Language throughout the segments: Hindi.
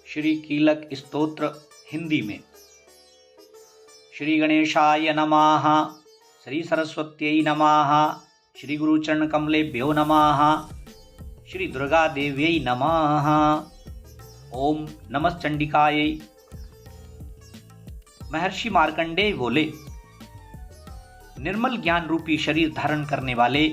श्री कीलक स्तोत्र हिंदी में। श्री गणेशाय नमः, श्री सरस्वत्यै नमः, श्री गुरुचरण कमलेभ्यो नमः, श्री दुर्गा देव्यै नमः। ओम नमः चंडिकायै। महर्षि मार्कंडेय बोले, निर्मल ज्ञान रूपी शरीर धारण करने वाले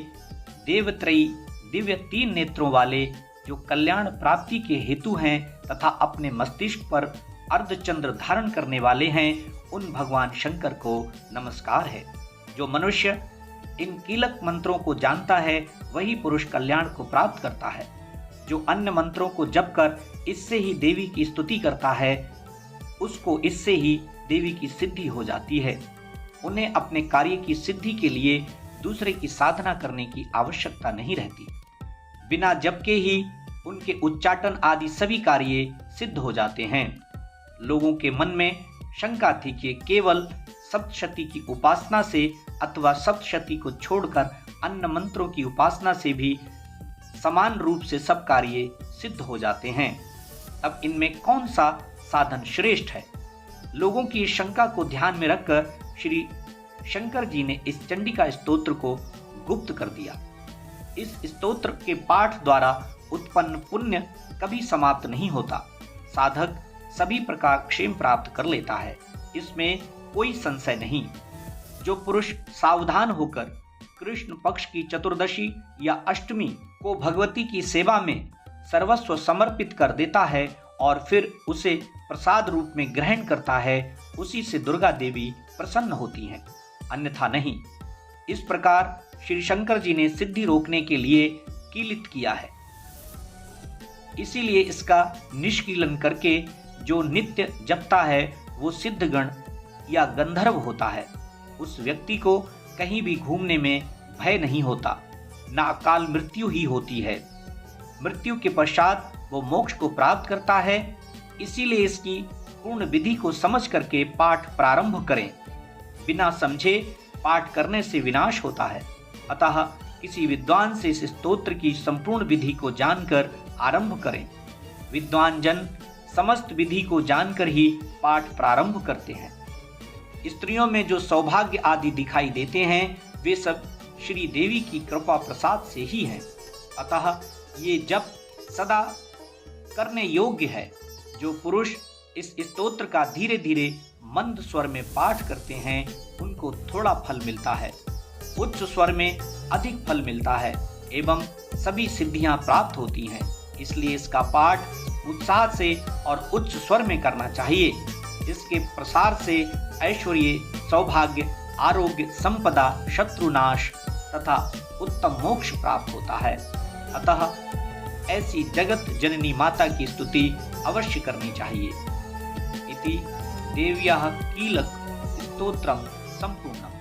देवत्रयी दिव्य 3 नेत्रों वाले जो कल्याण प्राप्ति के हेतु हैं तथा अपने मस्तिष्क पर अर्धचंद्र धारण करने वाले हैं, उन भगवान शंकर को नमस्कार है। जो मनुष्य इन कीलक मंत्रों को जानता है वही पुरुष कल्याण को प्राप्त करता है। जो अन्य मंत्रों को जप कर इससे ही देवी की स्तुति करता है, उसको इससे ही देवी की सिद्धि हो जाती है। उन्हें अपने कार्य की सिद्धि के लिए दूसरे की साधना करने की आवश्यकता नहीं रहती। बिना जप के ही उनके उच्चाटन आदि सभी कार्य सिद्ध हो जाते हैं। लोगों के मन में शंका थी कि केवल सप्तशती की उपासना से अथवा सप्तशती को छोड़कर अन्य मंत्रों की उपासना से भी समान रूप से सब कार्य सिद्ध हो जाते हैं। अब इनमें कौन सा साधन श्रेष्ठ है? लोगों की शंका को ध्यान में रखकर श्री शंकर जी ने इस चंडिका स्तोत्र को गुप्त कर दिया। इस स्तोत्र के पाठ द्वारा उत्पन्न पुण्य कभी समाप्त नहीं होता। साधक सभी प्रकार क्षेम प्राप्त कर लेता है, इसमें कोई संशय नहीं। जो पुरुष सावधान होकर कृष्ण पक्ष की चतुर्दशी या अष्टमी को भगवती की सेवा में सर्वस्व समर्पित कर देता है और फिर उसे प्रसाद रूप में ग्रहण करता है, उसी से दुर्गा देवी प्रसन्न होती हैं, अन्यथा नहीं। इस प्रकार श्री शंकर जी ने सिद्धि रोकने के लिए कीलित किया है। इसीलिए इसका निष्कीलन करके जो नित्य जपता है वो सिद्धगण या गंधर्व होता है। उस व्यक्ति को कहीं भी घूमने में भय नहीं होता, न अकाल मृत्यु ही होती है। मृत्यु के पश्चात वो मोक्ष को प्राप्त करता है। इसीलिए इसकी पूर्ण विधि को समझ करके पाठ प्रारंभ करें। बिना समझे पाठ करने से विनाश होता है। अतः किसी विद्वान से इस स्तोत्र की संपूर्ण विधि को जानकर आरंभ करें। विद्वान जन समस्त विधि को जानकर ही पाठ प्रारंभ करते हैं। स्त्रियों में जो सौभाग्य आदि दिखाई देते हैं वे सब श्री देवी की कृपा प्रसाद से ही हैं। अतः ये जप सदा करने योग्य है। जो पुरुष इस स्तोत्र का धीरे धीरे मंद स्वर में पाठ करते हैं उनको थोड़ा फल मिलता है, उच्च स्वर में अधिक फल मिलता है एवं सभी सिद्धियां प्राप्त होती हैं। इसलिए इसका पाठ उत्साह से और उच्च स्वर में करना चाहिए। इसके प्रसार से ऐश्वर्य, सौभाग्य, आरोग्य, संपदा, शत्रुनाश तथा उत्तम मोक्ष प्राप्त होता है। अतः ऐसी जगत जननी माता की स्तुति अवश्य करनी चाहिए। इति देव्याः कीलक स्तोत्रम संपूर्णम्।